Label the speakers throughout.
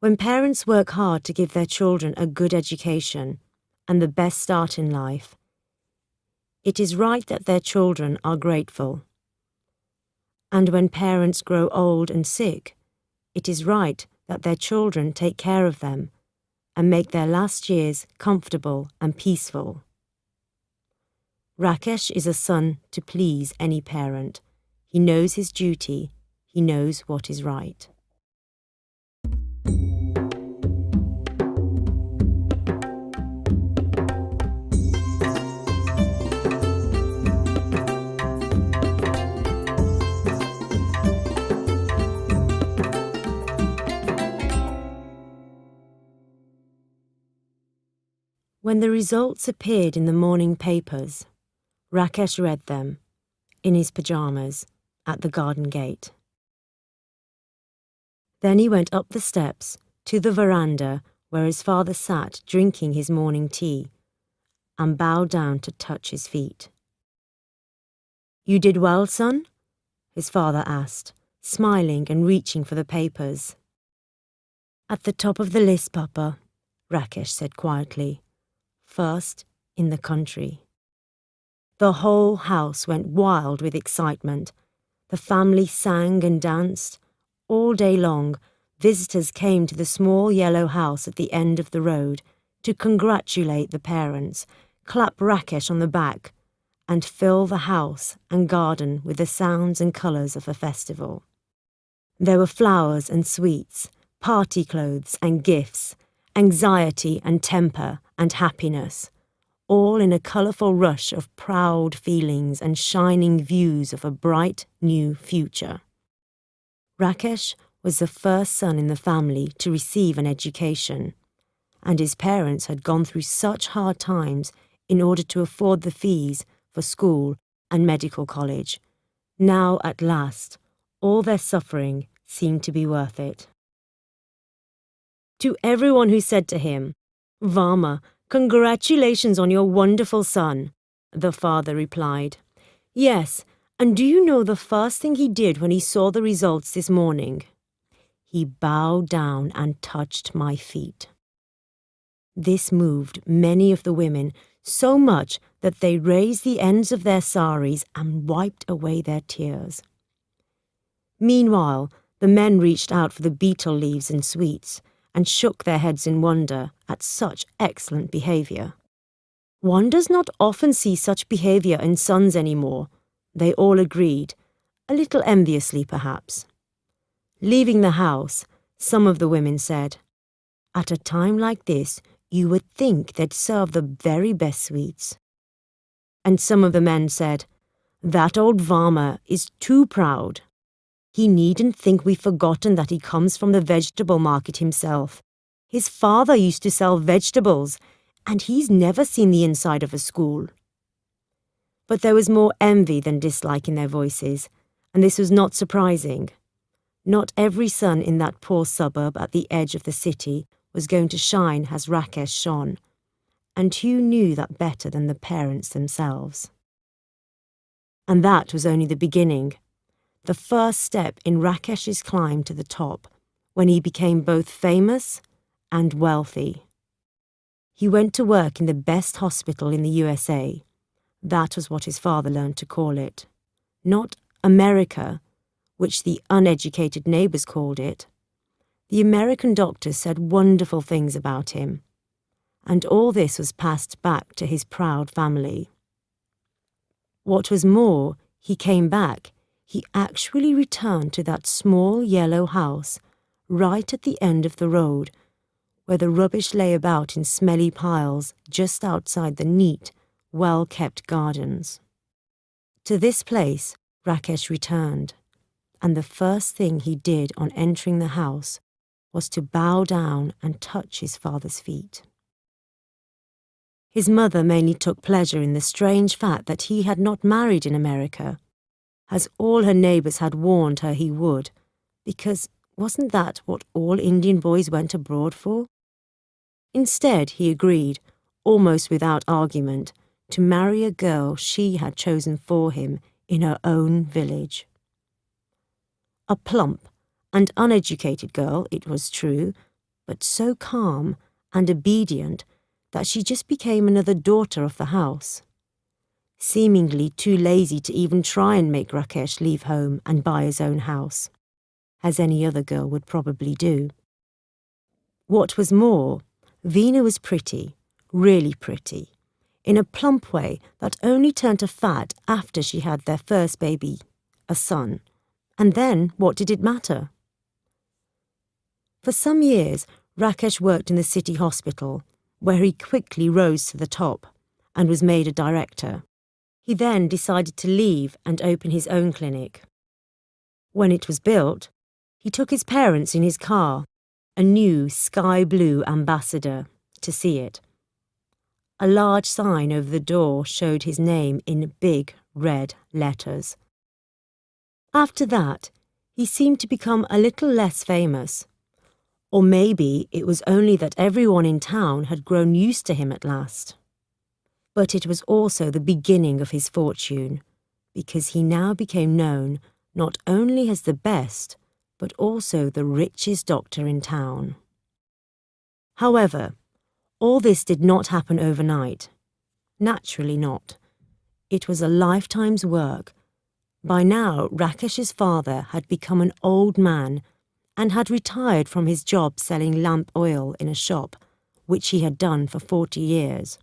Speaker 1: When parents work hard to give their children a good education and the best start in life, it is right that their children are grateful. And when parents grow old and sick, it is right that their children take care of them and make their last years comfortable and peaceful. Rakesh is a son to please any parent. He knows his duty. He knows what is right. When the results appeared in the morning papers, Rakesh read them, in his pyjamas, at the garden gate. Then he went up the steps to the veranda where his father sat drinking his morning tea, and bowed down to touch his feet. "You did well, son?" his father asked, smiling and reaching for the papers. "At the top of the list, Papa," Rakesh said quietly. "First in the country." The whole house went wild with excitement. The family sang and danced. All day long, visitors came to the small yellow house at the end of the road to congratulate the parents, clap Rakesh on the back, and fill the house and garden with the sounds and colours of a festival. There were flowers and sweets, party clothes and gifts, anxiety and temper and happiness, all in a colourful rush of proud feelings and shining views of a bright new future. Rakesh was the first son in the family to receive an education, and his parents had gone through such hard times in order to afford the fees for school and medical college. Now, at last, all their suffering seemed to be worth it. To everyone who said to him, "Varma, congratulations on your wonderful son," the father replied, "Yes, and do you know the first thing he did when he saw the results this morning? He bowed down and touched my feet." This moved many of the women so much that they raised the ends of their saris and wiped away their tears. Meanwhile, the men reached out for the betel leaves and sweets and shook their heads in wonder at such excellent behaviour. One does not often see such behaviour in sons anymore, they all agreed, a little enviously perhaps. Leaving the house, some of the women said, "At a time like this, you would think they'd serve the very best sweets." And some of the men said, "That old Varma is too proud. He needn't think we've forgotten that he comes from the vegetable market himself. His father used to sell vegetables, and he's never seen the inside of a school." But there was more envy than dislike in their voices, and this was not surprising. Not every son in that poor suburb at the edge of the city was going to shine as Rakesh shone, and who knew that better than the parents themselves? And that was only the beginning, the first step in Rakesh's climb to the top, when he became both famous and wealthy. He went to work in the best hospital in the USA. That was what his father learned to call it. Not America, which the uneducated neighbours called it. The American doctors said wonderful things about him. And all this was passed back to his proud family. What was more, he came back. He actually returned to that small yellow house, right at the end of the road, where the rubbish lay about in smelly piles just outside the neat, well-kept gardens. To this place, Rakesh returned, and the first thing he did on entering the house was to bow down and touch his father's feet. His mother mainly took pleasure in the strange fact that he had not married in America, as all her neighbours had warned her he would, because wasn't that what all Indian boys went abroad for? Instead, he agreed, almost without argument, to marry a girl she had chosen for him in her own village. A plump and uneducated girl, it was true, but so calm and obedient that she just became another daughter of the house, seemingly too lazy to even try and make Rakesh leave home and buy his own house, as any other girl would probably do. What was more, Veena was pretty, really pretty, in a plump way that only turned to fat after she had their first baby, a son. And then, what did it matter? For some years, Rakesh worked in the city hospital, where he quickly rose to the top and was made a director. He then decided to leave and open his own clinic. When it was built, he took his parents in his car, a new sky blue Ambassador, to see it. A large sign over the door showed his name in big red letters. After that, he seemed to become a little less famous. Or maybe it was only that everyone in town had grown used to him at last. But it was also the beginning of his fortune, because he now became known not only as the best, but also the richest doctor in town. However, all this did not happen overnight. Naturally not. It was a lifetime's work. By now, Rakesh's father had become an old man and had retired from his job selling lamp oil in a shop, which he had done for 40 years.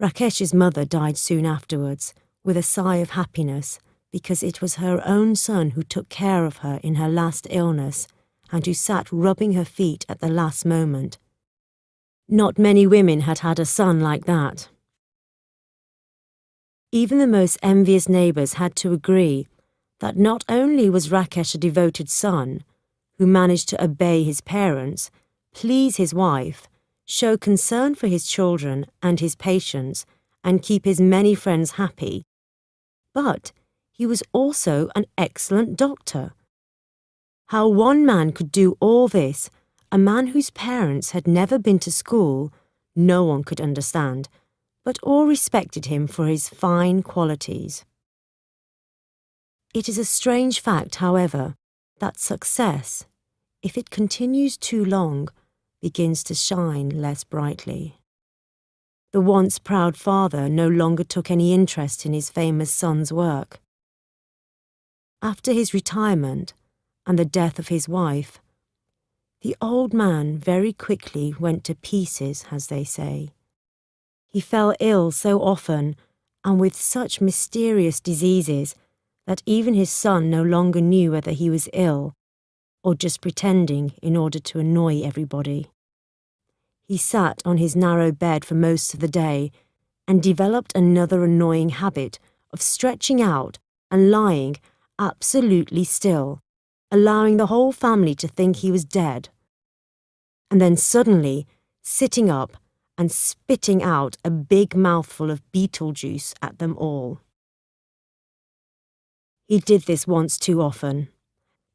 Speaker 1: Rakesh's mother died soon afterwards, with a sigh of happiness, because it was her own son who took care of her in her last illness and who sat rubbing her feet at the last moment. Not many women had had a son like that. Even the most envious neighbours had to agree that not only was Rakesh a devoted son, who managed to obey his parents, please his wife, show concern for his children and his patients, and keep his many friends happy, but he was also an excellent doctor. How one man could do all this, a man whose parents had never been to school, no one could understand, but all respected him for his fine qualities. It is a strange fact, however, that success, if it continues too long, begins to shine less brightly. The once proud father no longer took any interest in his famous son's work. After his retirement and the death of his wife, the old man very quickly went to pieces, as they say. He fell ill so often and with such mysterious diseases that even his son no longer knew whether he was ill or just pretending in order to annoy everybody. He sat on his narrow bed for most of the day and developed another annoying habit of stretching out and lying absolutely still, allowing the whole family to think he was dead. And then suddenly sitting up and spitting out a big mouthful of beetle juice at them all. He did this once too often.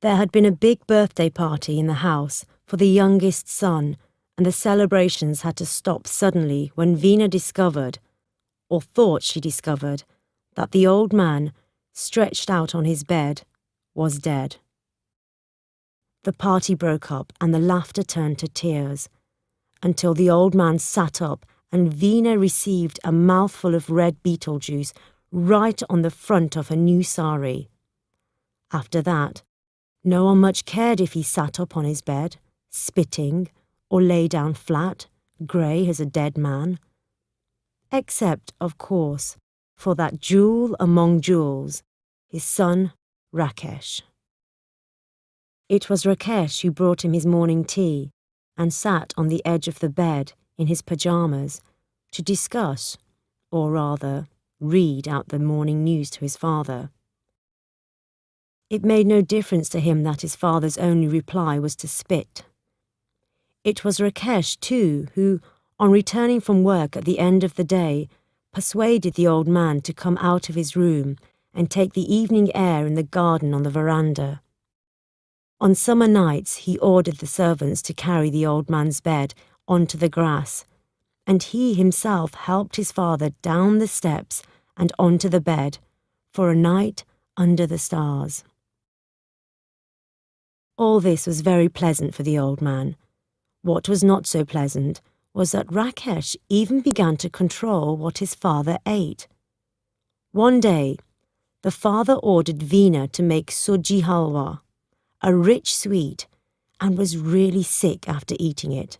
Speaker 1: There had been a big birthday party in the house for the youngest son, and the celebrations had to stop suddenly when Veena discovered, or thought she discovered, that the old man, stretched out on his bed, was dead. The party broke up and the laughter turned to tears, until the old man sat up and Veena received a mouthful of red beetle juice right on the front of her new sari. After that, no one much cared if he sat up on his bed, spitting, or lay down flat, grey as a dead man. Except, of course, for that jewel among jewels, his son Rakesh. It was Rakesh who brought him his morning tea and sat on the edge of the bed in his pyjamas to discuss, or rather, read out the morning news to his father. It made no difference to him that his father's only reply was to spit. It was Rakesh, too, who, on returning from work at the end of the day, persuaded the old man to come out of his room and take the evening air in the garden on the veranda. On summer nights he ordered the servants to carry the old man's bed onto the grass, and he himself helped his father down the steps and onto the bed for a night under the stars. All this was very pleasant for the old man. What was not so pleasant was that Rakesh even began to control what his father ate. One day, the father ordered Veena to make suji halwa, a rich sweet, and was really sick after eating it.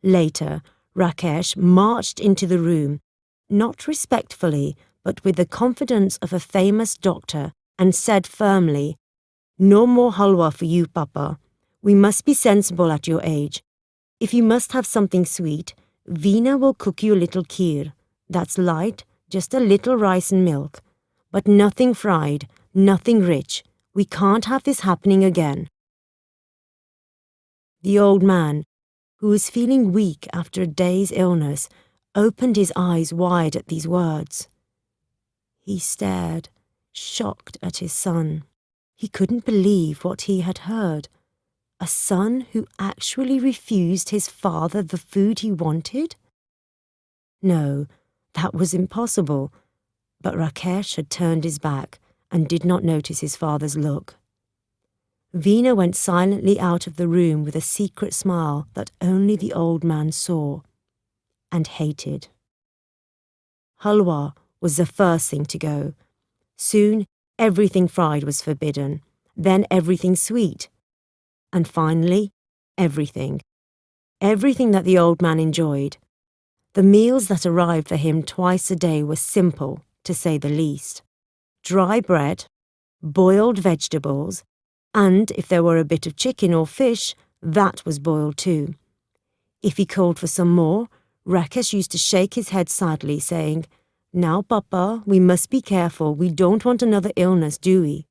Speaker 1: Later, Rakesh marched into the room, not respectfully, but with the confidence of a famous doctor, and said firmly, "No more halwa for you, Papa. We must be sensible at your age. If you must have something sweet, Veena will cook you a little kheer. That's light, just a little rice and milk. But nothing fried, nothing rich. We can't have this happening again." The old man, who was feeling weak after a day's illness, opened his eyes wide at these words. He stared, shocked at his son. He couldn't believe what he had heard. A son who actually refused his father the food he wanted? No, that was impossible. But Rakesh had turned his back and did not notice his father's look. Veena went silently out of the room with a secret smile that only the old man saw and hated. Halwa was the first thing to go. Soon, everything fried was forbidden, then everything sweet, and finally, everything. Everything that the old man enjoyed. The meals that arrived for him twice a day were simple, to say the least. Dry bread, boiled vegetables, and if there were a bit of chicken or fish, that was boiled too. If he called for some more, Rakesh used to shake his head sadly, saying, "Now, Papa, we must be careful. We don't want another illness, do we?"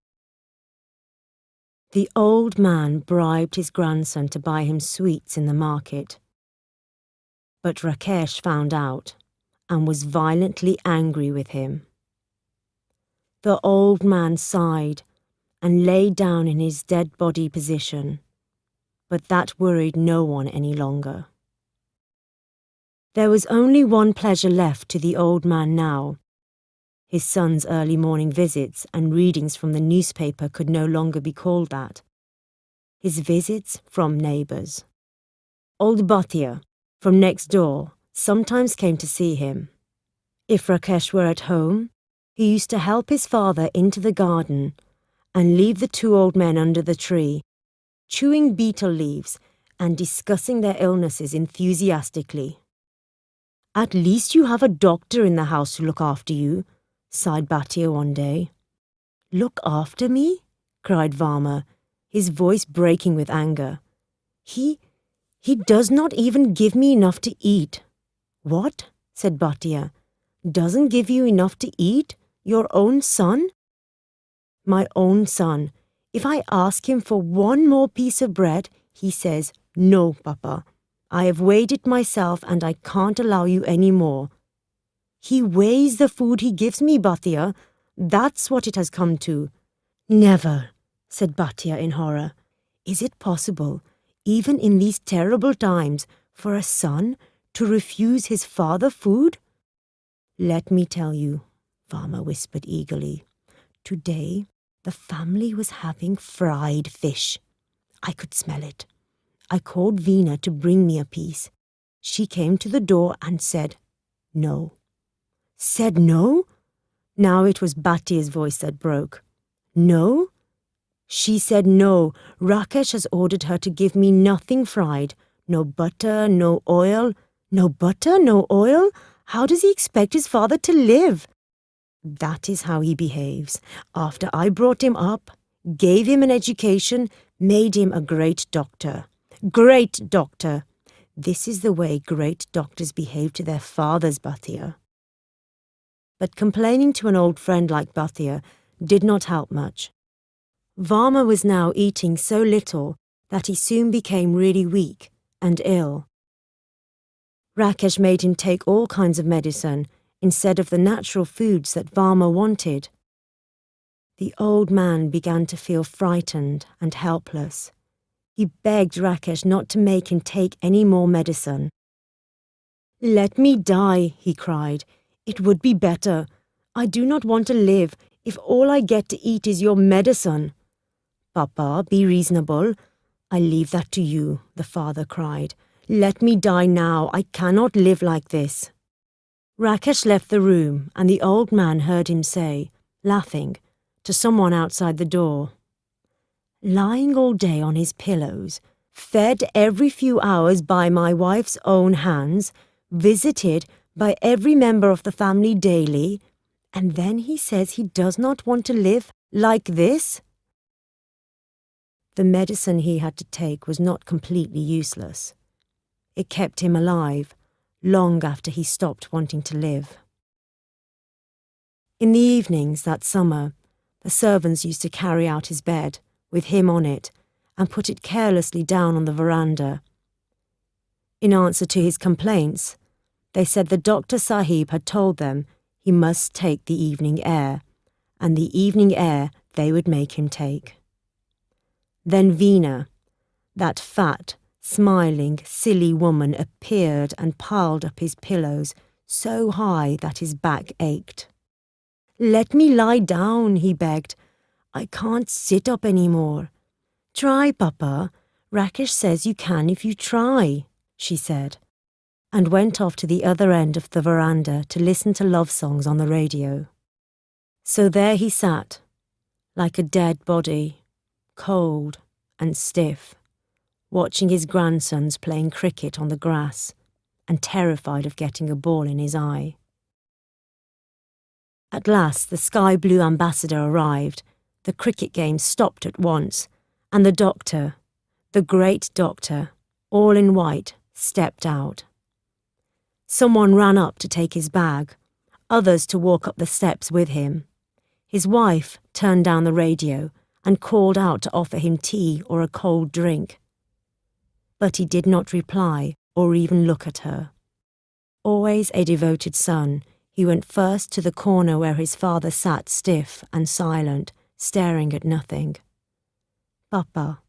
Speaker 1: The old man bribed his grandson to buy him sweets in the market. But Rakesh found out and was violently angry with him. The old man sighed and lay down in his dead body position, but that worried no one any longer. There was only one pleasure left to the old man now. His son's early morning visits and readings from the newspaper could no longer be called that. His visits from neighbours. Old Bhatia, from next door, sometimes came to see him. If Rakesh were at home, he used to help his father into the garden and leave the two old men under the tree, chewing betel leaves and discussing their illnesses enthusiastically. "At least you have a doctor in the house to look after you," sighed Bhatia one day. "Look after me?" cried Varma, his voice breaking with anger. He does not even give me enough to eat." "What?" said Bhatia. "Doesn't give you enough to eat? Your own son?" "My own son. If I ask him for one more piece of bread, he says, 'No, Papa. I have weighed it myself and I can't allow you any more.' He weighs the food he gives me, Bhatia. That's what it has come to." "Never," said Bhatia in horror. "Is it possible, even in these terrible times, for a son to refuse his father food?" "Let me tell you," Varma whispered eagerly. "Today, the family was having fried fish. I could smell it. I called Veena to bring me a piece. She came to the door and said, 'No.'" "Said no?" Now it was Bhatia's voice that broke. "No?" "She said no. Rakesh has ordered her to give me nothing fried. No butter, no oil." "No butter, no oil? How does he expect his father to live?" "That is how he behaves. After I brought him up, gave him an education, made him a great doctor." "Great doctor!" "This is the way great doctors behave to their fathers, Bhatia." But complaining to an old friend like Bhatia did not help much. Varma was now eating so little that he soon became really weak and ill. Rakesh made him take all kinds of medicine instead of the natural foods that Varma wanted. The old man began to feel frightened and helpless. He begged Rakesh not to make him take any more medicine. "Let me die," he cried. "It would be better. I do not want to live if all I get to eat is your medicine." Papa, be reasonable. I leave that to you, the father cried. Let me die now. I cannot live like this. Rakesh left the room, and the old man heard him say, laughing, to someone outside the door, lying all day on his pillows, fed every few hours by my wife's own hands, visited by every member of the family daily, and then he says he does not want to live like this? The medicine he had to take was not completely useless. It kept him alive, long after he stopped wanting to live. In the evenings that summer, the servants used to carry out his bed, with him on it, and put it carelessly down on the veranda. In answer to his complaints, they said the Dr. Sahib had told them he must take the evening air, and the evening air they would make him take. Then Veena, that fat, smiling, silly woman, appeared and piled up his pillows so high that his back ached. Let me lie down, he begged. I can't sit up any more. Try, Papa. Rakesh says you can if you try, she said, and went off to the other end of the veranda to listen to love songs on the radio. So there he sat, like a dead body, cold and stiff, watching his grandsons playing cricket on the grass and terrified of getting a ball in his eye. At last the sky blue ambassador arrived, the cricket game stopped at once, and the doctor, the great doctor, all in white, stepped out. Someone ran up to take his bag, others to walk up the steps with him. His wife turned down the radio and called out to offer him tea or a cold drink. But he did not reply or even look at her. Always a devoted son, he went first to the corner where his father sat stiff and silent, staring at nothing. Papa,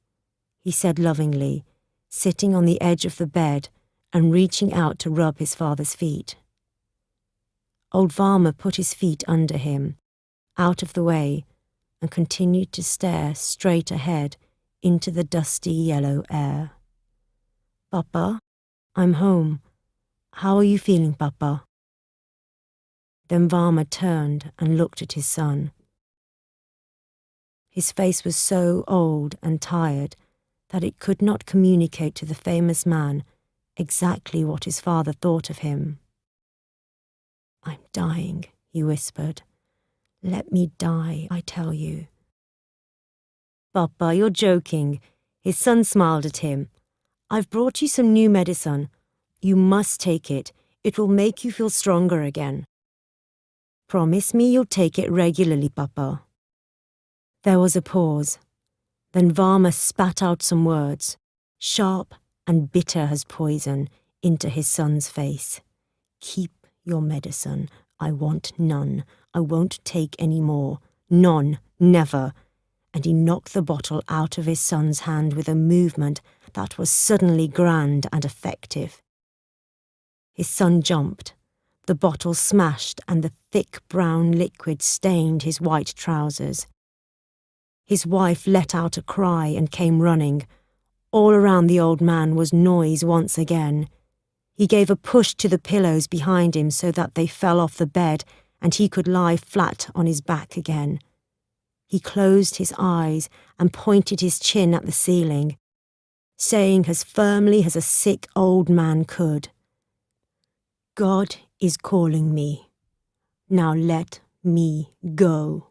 Speaker 1: he said lovingly, sitting on the edge of the bed and reaching out to rub his father's feet. Old Varma put his feet under him, out of the way, and continued to stare straight ahead into the dusty yellow air. Papa, I'm home. How are you feeling, Papa? Then Varma turned and looked at his son. His face was so old and tired that it could not communicate to the famous man exactly what his father thought of him. I'm dying, he whispered. Let me die, I tell you. Papa, you're joking. His son smiled at him. I've brought you some new medicine. You must take it. It will make you feel stronger again. Promise me you'll take it regularly, Papa. There was a pause. Then Varma spat out some words, sharp and bitter as poison, into his son's face. Keep your medicine. I want none. I won't take any more. None. Never. And he knocked the bottle out of his son's hand with a movement that was suddenly grand and effective. His son jumped. The bottle smashed and the thick brown liquid stained his white trousers. His wife let out a cry and came running. All around the old man was noise once again. He gave a push to the pillows behind him so that they fell off the bed and he could lie flat on his back again. He closed his eyes and pointed his chin at the ceiling, saying as firmly as a sick old man could, God is calling me. Now let me go.